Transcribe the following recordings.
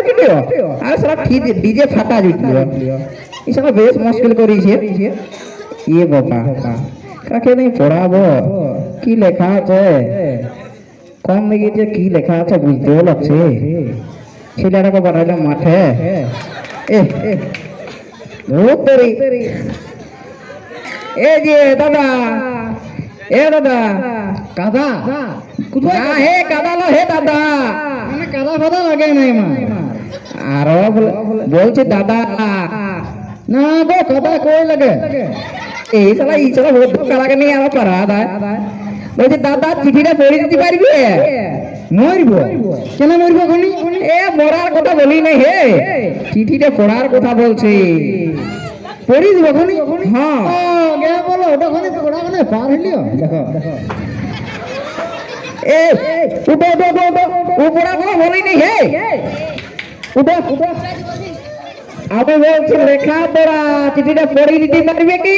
Video আর সারা DJ ফাটা video এই সারা বেশ মুশকিল করেছে ইয়ে বাবা কাকে নেই পড়াবো কি লেখা আছে কম দেখেছে কি লেখা আছে বুঝতেও লাগছে ছেলেটাকে পাঠাইলাম মাঠে এ যে দাদা দাদা কাদা হে কাদা লো হে দাদা মানে কাদা ফাদা লাগে নাই মা আরো বলছে দাদা না গো কাদা কই লাগে এই সালা বহুত ধোকা লাগে নি আমার পারা বলছে দাদা চিঠিটা পড়ে দিতে পারবি মরব কেন মরব খনি এ মরার কথা বলি নাই হে চিঠিটা পড়ার কথা বলছে পড়ি দিব খনি হ্যাঁ গে বলো ওটা খনি পড়া মানে পার হইলিও দেখো এ উঠো ও পড়া কথা বলি নাই হে উঠো আমি বলছি লেখা পড়া চিঠিটা পড়ে দিতে পারবে কি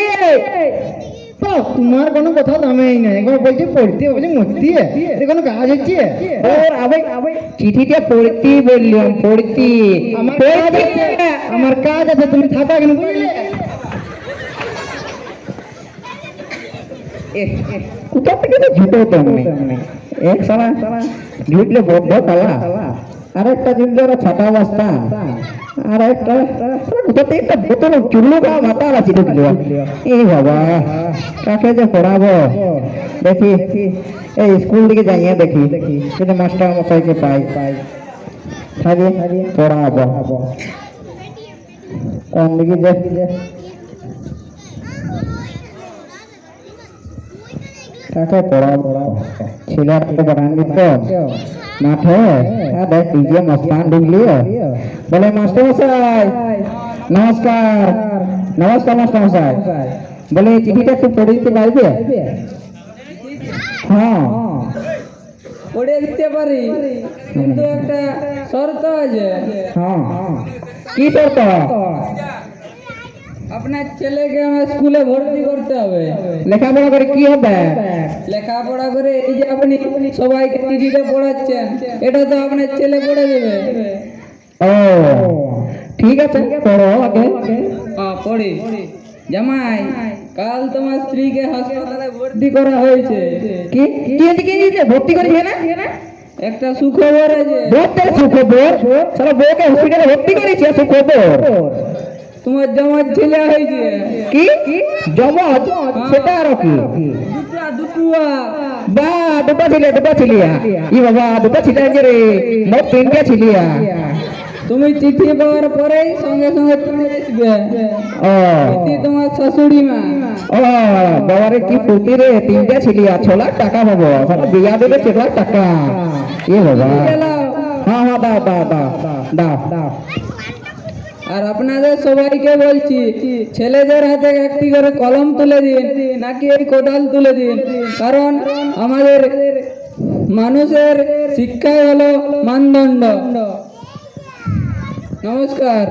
তোমার কোনো কথা দামেই নাই একবার বলছি পড়তে বলছি মরতে এটা কোনো কাজ হচ্ছে ওর আবে চিঠিটা পড়তে বললাম পড়তে আমার কাজ আছে তুমি থাকা কেন বুঝলে কোথা থেকে তো ঝুটো তুমি এক সালা ঝুটলে বদ্ধ কালা আরেকটা জিন্দর ছাতা বস্তা আর একটা কোথাতে একটা বোতল চুল্লু কা মাথা আছে ঢুকলো এই বাবা কাকে যে পড়াবো দেখি এই স্কুল দিকে যাইয়ে দেখি যদি মাস্টার মশাইকে পাই তাহলে পড়াবো কোন দিকে দেখি কাকে পড়াবো ছেলেটাকে পড়ান দিত মাঠে দেখ ডিজে মস্তান ঢুকলিও বলে মাস্টার মশাই নমস্কার নমস্কার মাস্টার মশাই বলে চিঠিটা একটু পড়ে দিতে পারবে হ্যাঁ পড়ে দিতে পারি কিন্তু একটা শর্ত আছে হ্যাঁ কি শর্ত আপনার ছেলেকে আমার স্কুলে ভর্তি করতে হবে লেখাপড়া করে কি হবে লেখাপড়া করে এই যে আপনি সবাইকে চিঠিটা পড়াচ্ছেন এটা তো আপনার ছেলে পড়ে দেবে ও ঠিক আছে পড়ো আগে হ্যাঁ পড়ি জামাই কাল তোমার স্ত্রীকে হাসপাতালে ভর্তি করা হয়েছে কি কি ভর্তি করেছে না একটা সুখবর আছে সুখবর সারা বউকে হসপিটালে ভর্তি করেছে সুখবর তোমার জমার ছেলে হয়েছে কি জমজ সেটা আর কি বা দুটো ছিলিয়া ই বাবা দুটো ছিলিয়া রে মোট তিনটা ছিলিয়া তুমি চিঠি পাওয়ার পরেই সঙ্গে সঙ্গে চলে আসবে ও তোমার শাশুড়ি মা ও বাবারে কি ফুটি রে তিনটা ছিলিয়া 6 লাখ টাকা পাবো সারা বিয়া দেবে 6 লাখ টাকা এ বাবা হ্যাঁ দাও আর আপনাদের সবাইকে বলছি ছেলেদের হাতে একটি করে কলম তুলে দিন নাকি এই কোদাল তুলে দিন কারণ আমাদের মানুষের শিক্ষাই হলো মানদণ্ড নমস্কার।